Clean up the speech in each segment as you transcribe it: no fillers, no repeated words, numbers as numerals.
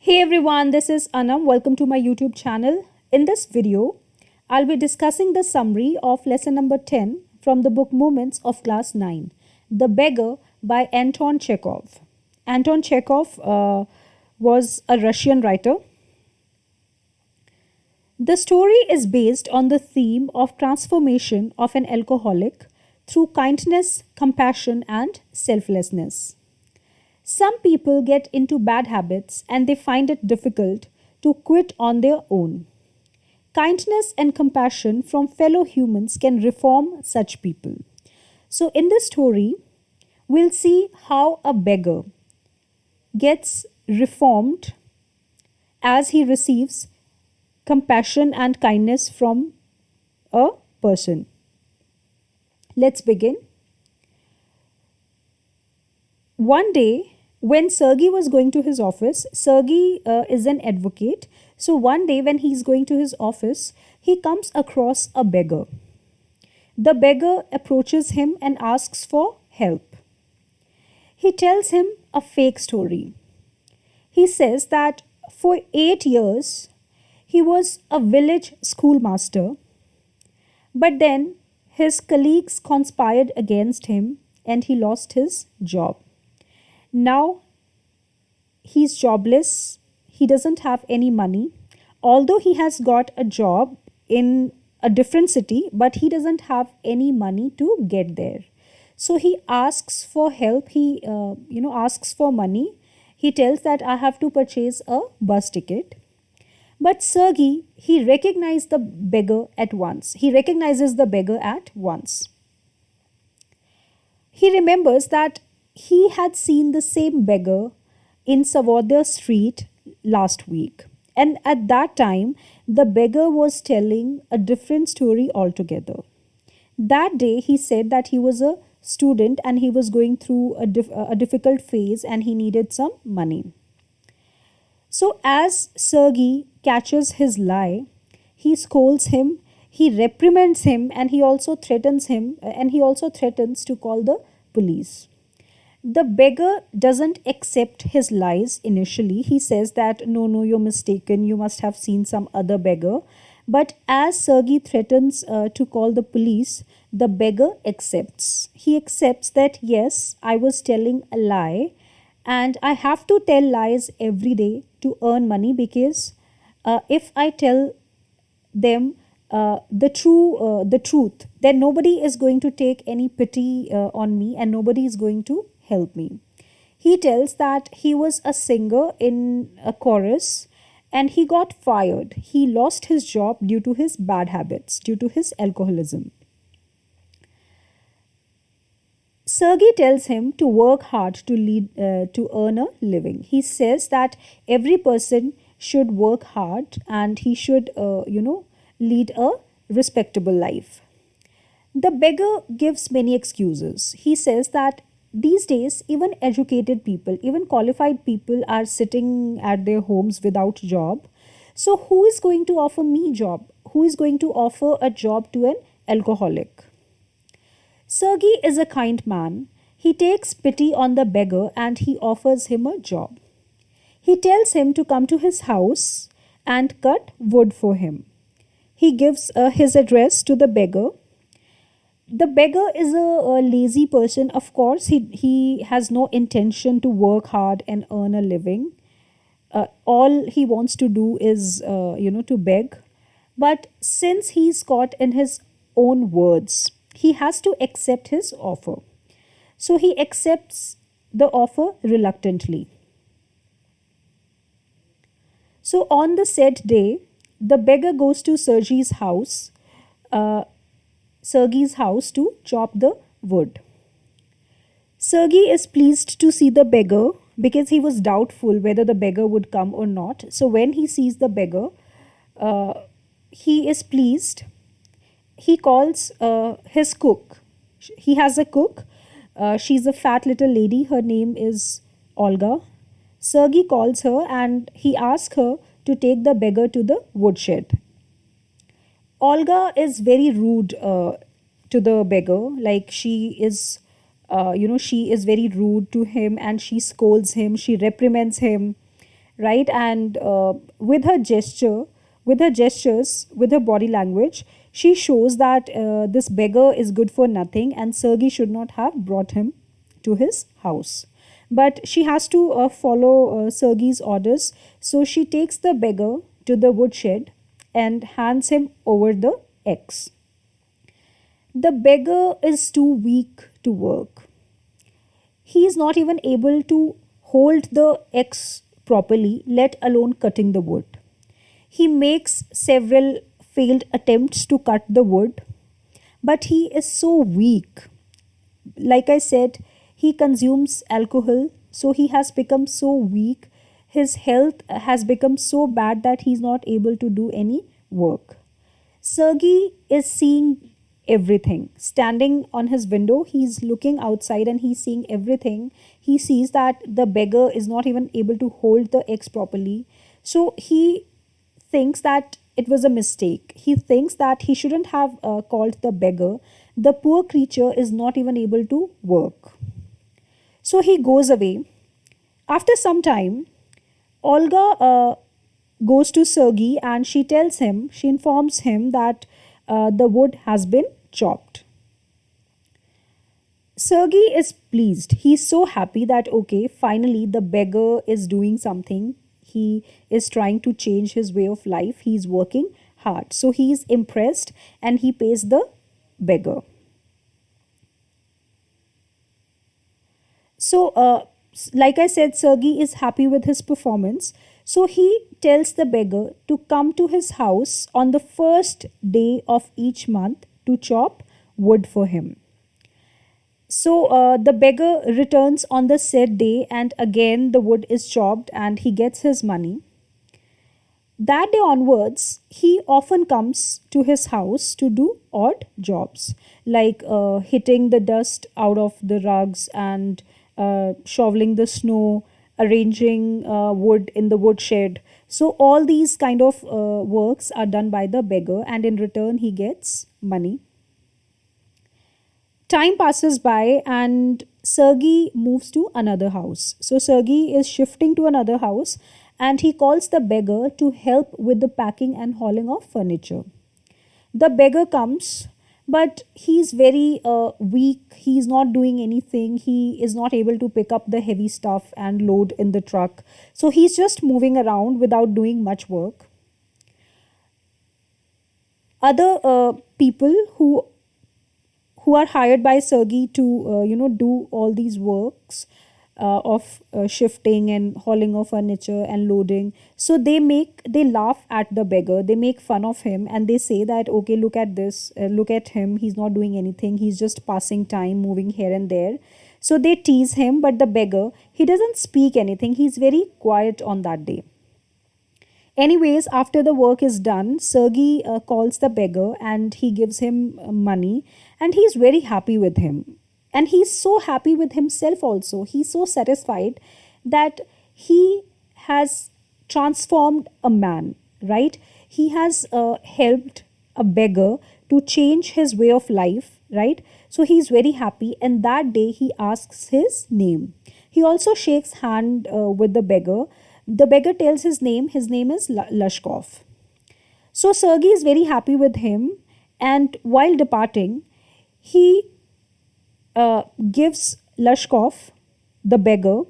Hey everyone, this is Anam. Welcome to my YouTube channel. In this video, I'll be discussing the summary of lesson number 10 from the book Moments of Class 9, The Beggar by Anton Chekhov. Anton Chekhov was a Russian writer. The story is based on the theme of transformation of an alcoholic through kindness, compassion, and selflessness. Some people get into bad habits and they find it difficult to quit on their own. Kindness and compassion from fellow humans can reform such people. So, in this story, we'll see how a beggar gets reformed as he receives compassion and kindness from a person. Let's begin. One day, when Sergey was going to his office, Sergey is an advocate. So one day, when he's going to his office, he comes across a beggar. The beggar approaches him and asks for help. He tells him a fake story. He says that for 8 years, he was a village schoolmaster, but then his colleagues conspired against him and he lost his job. Now he's jobless, he doesn't have any money, although he has got a job in a different city, but he doesn't have any money to get there. So he asks for help, he asks for money. He tells that I have to purchase a bus ticket. But Sergey, he recognized the beggar at once. He recognizes the beggar at once. He remembers that he had seen the same beggar in Savodya Street last week. And at that time, the beggar was telling a different story altogether. That day, he said that he was a student and he was going through a difficult phase and he needed some money. So, as Sergey catches his lie, he scolds him, he reprimands him, and he also threatens to call the police. The beggar doesn't accept his lies initially. He says that no, you're mistaken. You must have seen some other beggar. But as Sergey threatens to call the police, the beggar accepts. He accepts that yes, I was telling a lie and I have to tell lies every day to earn money because if I tell them the truth, then nobody is going to take any pity on me and nobody is going to help me. He tells that he was a singer in a chorus and he got fired. He lost his job due to his bad habits, due to his alcoholism. Sergey tells him to work hard to earn a living. He says that every person should work hard and he should lead a respectable life. The beggar gives many excuses. He says that these days, even educated people, even qualified people are sitting at their homes without job. So who is going to offer me job? Who is going to offer a job to an alcoholic? Sergey is a kind man. He takes pity on the beggar and he offers him a job. He tells him to come to his house and cut wood for him. He gives his address to the beggar. The beggar is a lazy person. Of course, he has no intention to work hard and earn a living. All he wants to do is, to beg. But since he's caught in his own words, he has to accept his offer. So he accepts the offer reluctantly. So on the said day, the beggar goes to Sergey's house to chop the wood. Sergey is pleased to see the beggar because he was doubtful whether the beggar would come or not. So when he sees the beggar, he is pleased. He calls his cook. He has a cook. She's a fat little lady. Her name is Olga. Sergey calls her and he asks her to take the beggar to the woodshed. Olga is very rude to the beggar. Like she is very rude to him and she scolds him, she reprimands him. right? And with her gestures, with her body language, she shows that this beggar is good for nothing and Sergei should not have brought him to his house. But she has to follow Sergei's orders. So she takes the beggar to the woodshed and hands him over the X. The beggar is too weak to work. He is not even able to hold the X properly, let alone cutting the wood. He makes several failed attempts to cut the wood, but he is so weak. Like I said, he consumes alcohol, so he has become so weak. His health has become so bad that he's not able to do any work. Sergey is seeing everything. Standing on his window, he's looking outside and he's seeing everything. He sees that the beggar is not even able to hold the eggs properly. So he thinks that it was a mistake. He thinks that he shouldn't have called the beggar. The poor creature is not even able to work. So he goes away. After some time, Olga goes to Sergey and she informs him that the wood has been chopped. Sergey is pleased. He's so happy that, okay, finally the beggar is doing something. He is trying to change his way of life. He's working hard. So he's impressed and he pays the beggar. So, like I said, Sergey is happy with his performance. So he tells the beggar to come to his house on the first day of each month to chop wood for him. So the beggar returns on the said day, and again the wood is chopped and he gets his money. That day onwards, he often comes to his house to do odd jobs like hitting the dust out of the rugs and shoveling the snow, arranging wood in the woodshed. So, all these kind of works are done by the beggar, and in return, he gets money. Time passes by and Sergey moves to another house. So Sergey is shifting to another house and he calls the beggar to help with the packing and hauling of furniture. The beggar comes, but he's very weak. He's not doing anything. He is not able to pick up the heavy stuff and load in the truck. So he's just moving around without doing much work. Other people who are hired by Sergey to do all these works of shifting and hauling of furniture and loading. So they laugh at the beggar. They make fun of him and they say that, okay, look at this, look at him. He's not doing anything. He's just passing time, moving here and there. So they tease him, but the beggar, he doesn't speak anything. He's very quiet on that day. Anyways, after the work is done, Sergey calls the beggar and he gives him money and he's very happy with him. And he's so happy with himself also. He's so satisfied that he has transformed a man, right? He has helped a beggar to change his way of life, right? So he's very happy and that day he asks his name. He also shakes hand with the beggar. The beggar tells his name. His name is Lashkov. So Sergey is very happy with him, and while departing, he gives Lashkov, the beggar,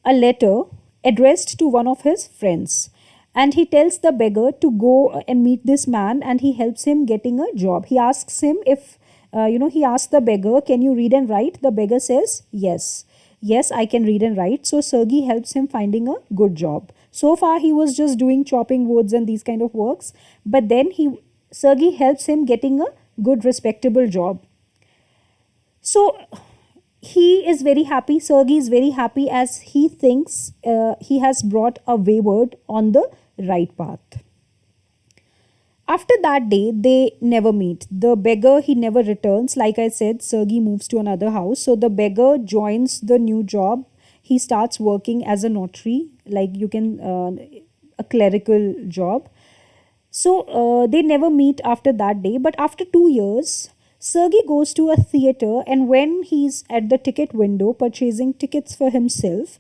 a letter addressed to one of his friends. And he tells the beggar to go and meet this man and he helps him getting a job. He asks him if, he asks the beggar, can you read and write? The beggar says, yes. Yes, I can read and write. So Sergey helps him finding a good job. So far, he was just doing chopping woods and these kind of works. But then Sergey helps him getting a good, respectable job. So he is very happy. Sergey is very happy as he thinks he has brought a wayward on the right path. After that day, they never meet. The beggar, he never returns. Like I said, Sergey moves to another house. So the beggar joins the new job. He starts working as a notary, like a clerical job. So they never meet after that day. But after 2 years, Sergey goes to a theater, and when he's at the ticket window purchasing tickets for himself,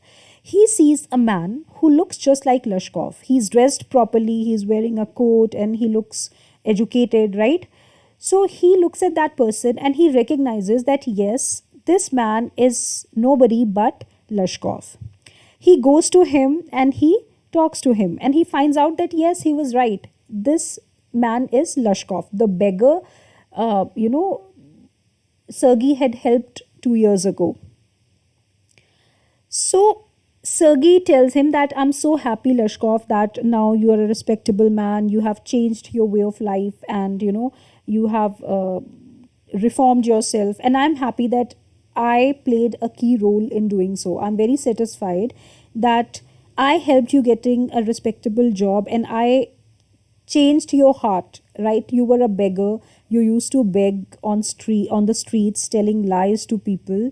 he sees a man who looks just like Lashkov. He's dressed properly, he's wearing a coat, and he looks educated, right? So he looks at that person and he recognizes that yes, this man is nobody but Lashkov. He goes to him and he talks to him, and he finds out that yes, he was right. This man is Lashkov, the beggar, you know, Sergei had helped 2 years ago. So Sergei tells him that I'm so happy, Lashkov, that now you are a respectable man. You have changed your way of life, and you have reformed yourself. And I'm happy that I played a key role in doing so. I'm very satisfied that I helped you getting a respectable job, and I changed your heart, right? You were a beggar. You used to beg on the streets, telling lies to people,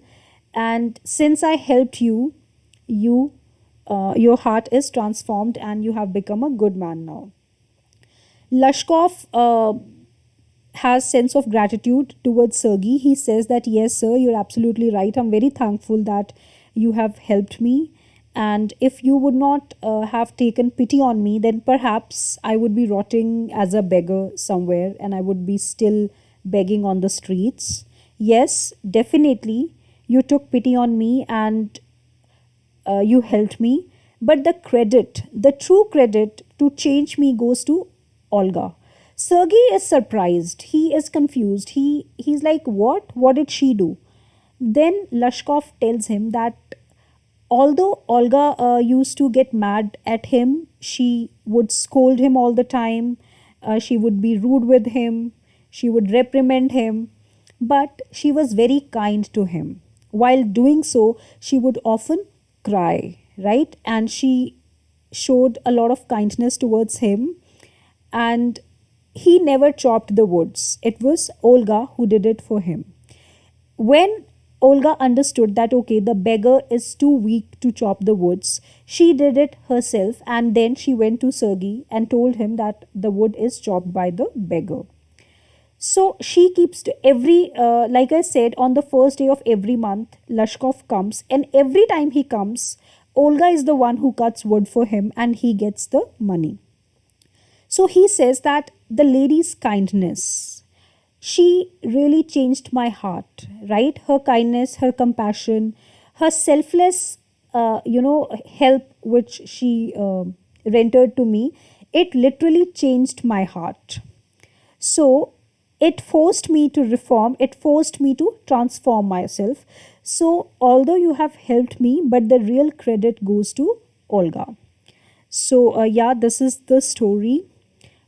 and since I helped you, you your heart is transformed and you have become a good man now. Lashkov has sense of gratitude towards Sergey. He says that yes, sir, you're absolutely right. I'm very thankful that you have helped me. And if you would not have taken pity on me, then perhaps I would be rotting as a beggar somewhere and I would be still begging on the streets. Yes, definitely, you took pity on me and you helped me. But the credit, the true credit to change me goes to Olga. Sergey is surprised. He is confused. He's like, what? What did she do? Then Lashkov tells him that although Olga used to get mad at him, she would scold him all the time, she would be rude with him, she would reprimand him, but she was very kind to him. While doing so, she would often cry, right? And she showed a lot of kindness towards him, and he never chopped the woods. It was Olga who did it for him. When Olga understood that okay, the beggar is too weak to chop the woods, she did it herself, and then she went to Sergey and told him that the wood is chopped by the beggar. So she keeps to every, like I said, on the first day of every month, Lashkov comes, and every time he comes, Olga is the one who cuts wood for him and he gets the money. So he says that the lady's kindness, she really changed my heart, right? Her kindness, her compassion, her selfless, help which she rendered to me, it literally changed my heart. So it forced me to reform, it forced me to transform myself. So although you have helped me, but the real credit goes to Olga. So, yeah, this is the story.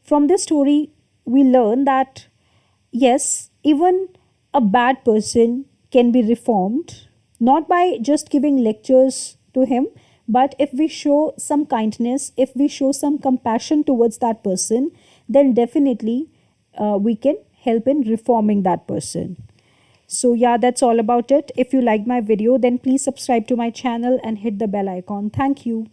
From this story, we learn that yes, even a bad person can be reformed, not by just giving lectures to him, but if we show some kindness, if we show some compassion towards that person, then definitely we can help in reforming that person. So, yeah, that's all about it. If you liked my video, then please subscribe to my channel and hit the bell icon. Thank you.